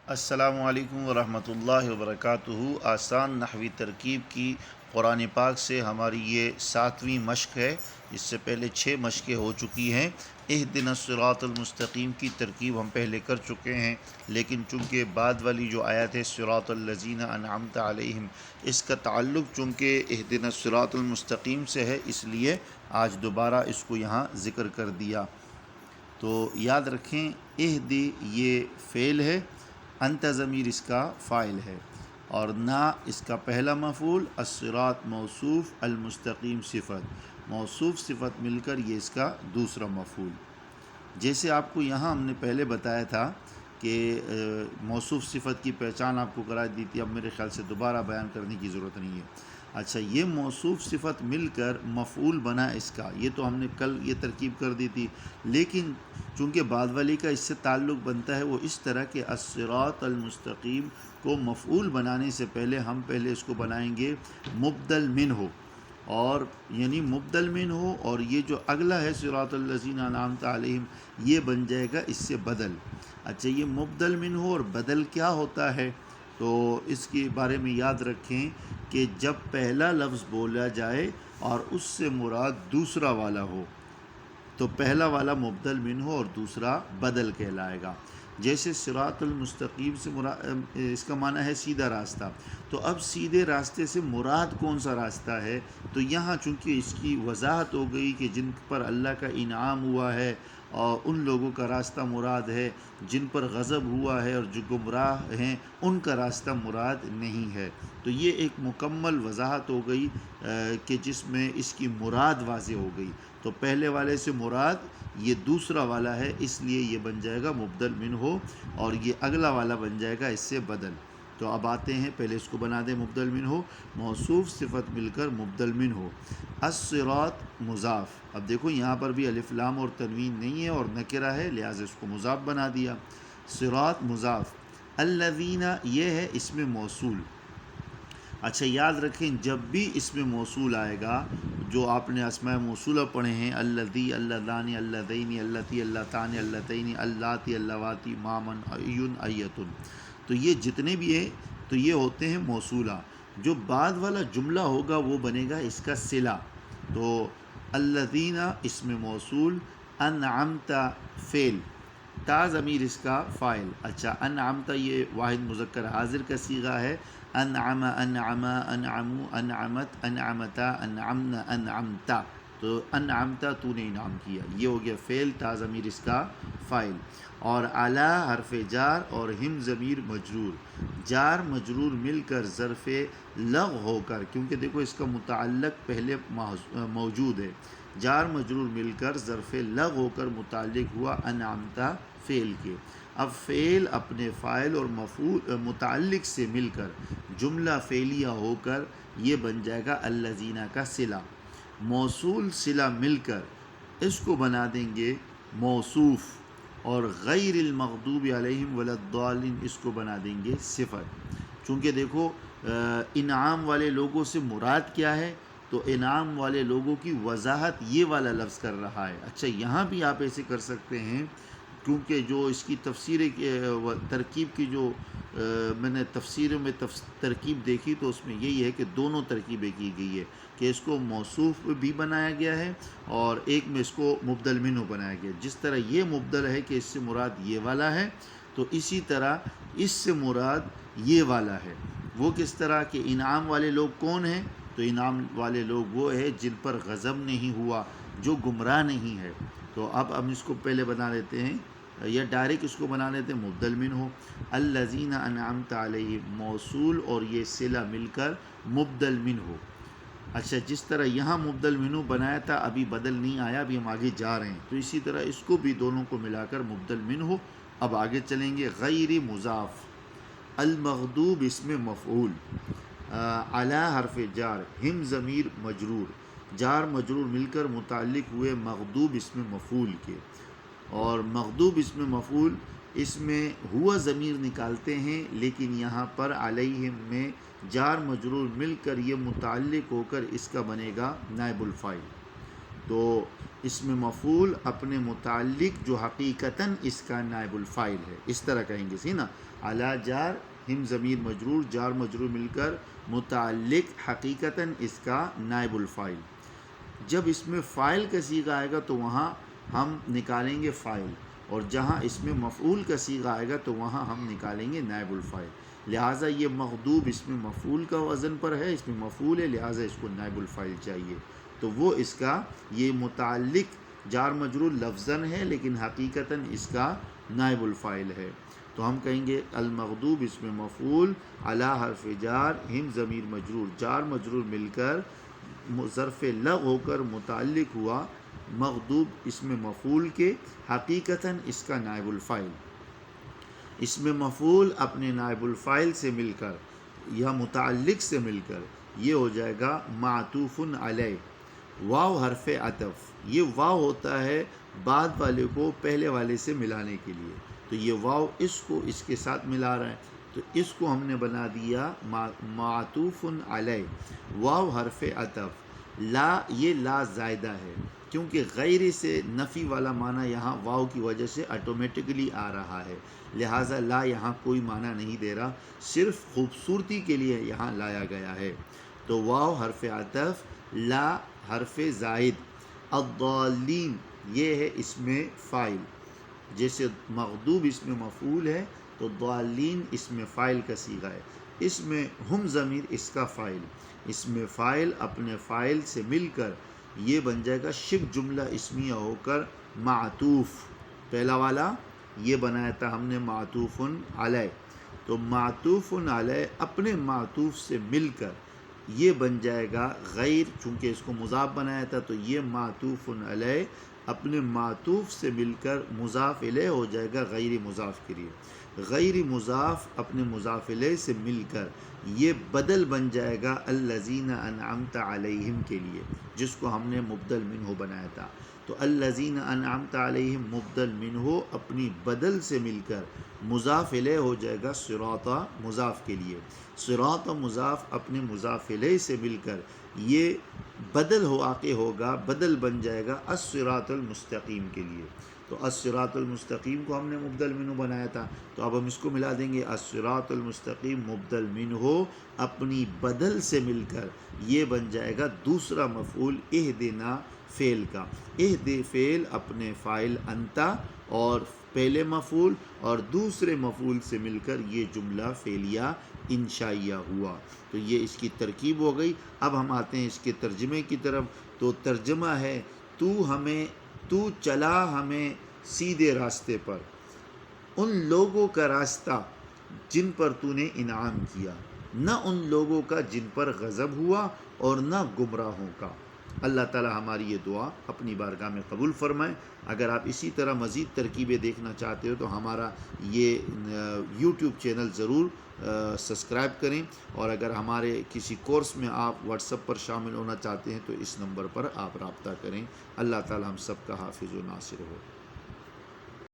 السلام علیکم ورحمۃ اللہ وبرکاتہ۔ آسان نحوی ترکیب کی قرآن پاک سے ہماری یہ 7ویں مشق ہے۔ اس سے پہلے 6 مشقیں ہو چکی ہیں۔ اہدنا الصراط المستقیم کی ترکیب ہم پہلے کر چکے ہیں، لیکن چونکہ بعد والی جو آیت ہے صراط الذین انعمت علیہم، اس کا تعلق چونکہ اہدنا الصراط المستقیم سے ہے، اس لیے آج دوبارہ اس کو یہاں ذکر کر دیا۔ تو یاد رکھیں، اہدی یہ فعل ہے، انت ضمیر اس کا فاعل ہے، اور نا اس کا پہلا مفعول، الصراط موصوف، المستقیم صفت، موصوف صفت مل کر یہ اس کا دوسرا مفعول۔ جیسے آپ کو یہاں ہم نے پہلے بتایا تھا کہ موصوف صفت کی پہچان آپ کو کرا دی تھی، اب میرے خیال سے دوبارہ بیان کرنے کی ضرورت نہیں ہے۔ اچھا، یہ موصوف صفت مل کر مفعول بنا اس کا، یہ تو ہم نے کل یہ ترکیب کر دی تھی، لیکن چونکہ بعد والی کا اس سے تعلق بنتا ہے وہ اس طرح کہ الصراط المستقیم کو مفعول بنانے سے پہلے ہم پہلے اس کو بنائیں گے مبدل من ہو، اور یعنی مبدل من ہو، اور یہ جو اگلا ہے صراط الذین انعمت علیہم یہ بن جائے گا اس سے بدل۔ اچھا، یہ مبدل من ہو اور بدل کیا ہوتا ہے؟ تو اس کے بارے میں یاد رکھیں کہ جب پہلا لفظ بولا جائے اور اس سے مراد دوسرا والا ہو تو پہلا والا مبدل من ہو اور دوسرا بدل کہلائے گا۔ جیسے صراط المستقیم سے مراد اس کا معنی ہے سیدھا راستہ، تو اب سیدھے راستے سے مراد کون سا راستہ ہے؟ تو یہاں چونکہ اس کی وضاحت ہو گئی کہ جن پر اللہ کا انعام ہوا ہے اور ان لوگوں کا راستہ مراد ہے، جن پر غضب ہوا ہے اور جو گمراہ ہیں ان کا راستہ مراد نہیں ہے۔ تو یہ ایک مکمل وضاحت ہو گئی کہ جس میں اس کی مراد واضح ہو گئی۔ تو پہلے والے سے مراد یہ دوسرا والا ہے، اس لیے یہ بن جائے گا مبدل من ہو، اور یہ اگلا والا بن جائے گا اس سے بدل۔ تو اب آتے ہیں، پہلے اس کو بنا دیں مبدل من ہو، موصوف صفت مل کر مبدل من ہو۔ الصراط مضاف، اب دیکھو یہاں پر بھی الف لام اور تنوین نہیں ہے اور نکرہ ہے، لہٰذا اس کو مضاف بنا دیا۔ صراط مضاف، الذین یہ ہے اسم موصول۔ اچھا، یاد رکھیں جب بھی اسم موصول آئے گا، جو آپ نے اسماء موصولہ پڑھے ہیں، الذی، اللذان، اللذین، اللتی، اللتان، اللتین، اللاتی، اللواتی، مامن، ایون، ایتن، تو یہ جتنے بھی ہیں تو یہ ہوتے ہیں موصولہ۔ جو بعد والا جملہ ہوگا وہ بنے گا اس کا صلہ۔ تو الذین اسم موصول، انعمت فعل، تا ضمیر اس کا فاعل۔ اچھا، انعمت یہ واحد مذکر حاضر کا صیغہ ہے، انعم، انعم، انعمو، انعمت، انعمتا، انعمن، انعمتا، تو انعمتا تو نے انعام کیا، یہ ہو گیا فعل، تا ضمیر اس کا فاعل۔ اور علی حرف جار اور ہم ضمیر مجرور، جار مجرور مل کر ظرف لغو ہو کر، کیونکہ دیکھو اس کا متعلق پہلے موجود ہے، جار مجرور مل کر ظرف لغو ہو کر متعلق ہوا انعمتا فعل کے۔ اب فعل اپنے فاعل اور مفعول متعلق سے مل کر جملہ فعلیہ ہو کر یہ بن جائے گا الذین کا صلہ۔ موصول صلہ مل کر اس کو بنا دیں گے موصوف، اور غیر المغضوب علیہم ولا الضالین اس کو بنا دیں گے صفت۔ چونکہ دیکھو انعام والے لوگوں سے مراد کیا ہے، تو انعام والے لوگوں کی وضاحت یہ والا لفظ کر رہا ہے۔ اچھا، یہاں بھی آپ ایسے کر سکتے ہیں، کیونکہ جو اس کی تفسیر ترکیب کی جو میں نے تفسیروں میں ترکیب دیکھی تو اس میں یہی ہے کہ دونوں ترکیبیں کی گئی ہے، کہ اس کو موصوف بھی بنایا گیا ہے اور ایک میں اس کو مبدل منہ بنایا گیا۔ جس طرح یہ مبدل ہے کہ اس سے مراد یہ والا ہے، تو اسی طرح اس سے مراد یہ والا ہے۔ وہ کس طرح کہ انعام والے لوگ کون ہیں؟ تو انعام والے لوگ وہ ہیں جن پر غضب نہیں ہوا، جو گمراہ نہیں ہے۔ تو اب ہم اس کو پہلے بنا لیتے ہیں، یا ڈائریکٹ اس کو بنا لیتے ہیں مبدل من ہو، الذین انعمت علیہم موصول اور یہ صلہ مل کر مبدل من ہو۔ اچھا، جس طرح یہاں مبدل منہ بنایا تھا، ابھی بدل نہیں آیا، ابھی ہم آگے جا رہے ہیں، تو اسی طرح اس کو بھی دونوں کو ملا کر مبدل منہ ہو۔ اب آگے چلیں گے، غیر مضاف، المغضوب اسم مفعول، علی حرف جار، ہم ضمیر مجرور، جار مجرور مل کر متعلق ہوئے مغضوب اسم مفعول کے، اور مغضوب اسم مفعول اس میں ہوا ضمیر نکالتے ہیں، لیکن یہاں پر علیہم میں جار مجرور مل کر یہ متعلق ہو کر اس کا بنے گا نائب الفاعل۔ تو اسم مفعول اپنے متعلق جو حقیقتاً اس کا نائب الفاعل ہے، اس طرح کہیں گے سی نا، علی جار ہم ضمیر مجرور، جار مجرور مل کر متعلق حقیقتاً اس کا نائب الفاعل۔ جب اس میں فاعل کا صیغہ آئے گا تو وہاں ہم نکالیں گے فاعل، اور جہاں اس میں مفعول کا صیغہ آئے گا تو وہاں ہم نکالیں گے نائب الفاعل۔ لہٰذا یہ مغضوب اس میں مفعول کا وزن پر ہے، اس میں مفعول ہے، لہٰذا اس کو نائب الفاعل چاہیے، تو وہ اس کا یہ متعلق جار مجرور لفظاً ہے لیکن حقیقتاً اس کا نائب الفاعل ہے۔ تو ہم کہیں گے المغضوب اس میں مفعول، علی حرف جار ہم ضمیر مجرور، جار مجرور مل کر ظرف لغ ہو کر متعلق ہوا مغضوب اس میں مفعول کے، حقیقتاً اس کا نائب الفاعل۔ اس میں مفعول اپنے نائب الفاعل سے مل کر یا متعلق سے مل کر یہ ہو جائے گا معطوف علیہ، واو حرف عطف۔ یہ واو ہوتا ہے بعد والے کو پہلے والے سے ملانے کے لیے، تو یہ واو اس کو اس کے ساتھ ملا رہا ہے، تو اس کو ہم نے بنا دیا معطوف علیہ، واو حرف عطف۔ لا یہ لا زائدہ ہے، کیونکہ غیر سے نفی والا معنی یہاں واو کی وجہ سے آٹومیٹکلی آ رہا ہے، لہٰذا لا یہاں کوئی معنی نہیں دے رہا، صرف خوبصورتی کے لیے یہاں لایا گیا ہے۔ تو واو حرف عطف، لا حرف زائد، الضالین یہ ہے اس میں فاعل، جیسے مغضوب اس میں مفعول ہے تو ضالین اس میں فاعل کا صیغہ ہے، اس میں ہم ضمیر اس کا فاعل، اس میں فاعل اپنے فاعل سے مل کر یہ بن جائے گا شبہ جملہ اسمیہ ہو کر معطوف۔ پہلا والا یہ بنایا تھا ہم نے معطوف علیہ، تو معطوف علیہ اپنے معطوف سے مل کر یہ بن جائے گا غیر، چونکہ اس کو مضاف بنایا تھا تو یہ معطوف علیہ اپنے معطوف سے مل کر مضاف الیہ ہو جائے گا غیر مضاف کے لیے، غیر مضاف اپنے مضاف الیہ سے مل کر یہ بدل بن جائے گا الذین انعمت علیہم کے لیے، جس کو ہم نے مبدل منہ بنایا تھا۔ تو الذین انعمت علیہم مبدل منہ اپنی بدل سے مل کر مضاف الیہ ہو جائے گا صراط مضاف کے لیے، صراط مضاف اپنے مضاف الیہ سے مل کر یہ بدل واقع ہوگا، بدل بن جائے گا الصراط المستقیم کے لیے۔ تو الصراط المستقیم کو ہم نے مبدل منہ بنایا تھا، تو اب ہم اس کو ملا دیں گے الصراط المستقیم مبدل منہ اپنی بدل سے مل کر یہ بن جائے گا دوسرا مفعول اہدنا فعل کا، اہد فعل اپنے فاعل انتا اور پہلے مفعول اور دوسرے مفعول سے مل کر یہ جملہ فعلیہ انشائیہ ہوا، تو یہ اس کی ترکیب ہو گئی۔ اب ہم آتے ہیں اس کے ترجمے کی طرف، تو ترجمہ ہے تو چلا ہمیں سیدھے راستے پر، ان لوگوں کا راستہ جن پر تو نے انعام کیا، نہ ان لوگوں کا جن پر غضب ہوا اور نہ گمراہوں کا۔ اللہ تعالی ہماری یہ دعا اپنی بارگاہ میں قبول فرمائے۔ اگر آپ اسی طرح مزید ترکیبیں دیکھنا چاہتے ہو تو ہمارا یہ یوٹیوب چینل ضرور سبسکرائب کریں، اور اگر ہمارے کسی کورس میں آپ واٹس ایپ پر شامل ہونا چاہتے ہیں تو اس نمبر پر آپ رابطہ کریں۔ اللہ تعالی ہم سب کا حافظ و ناصر ہو۔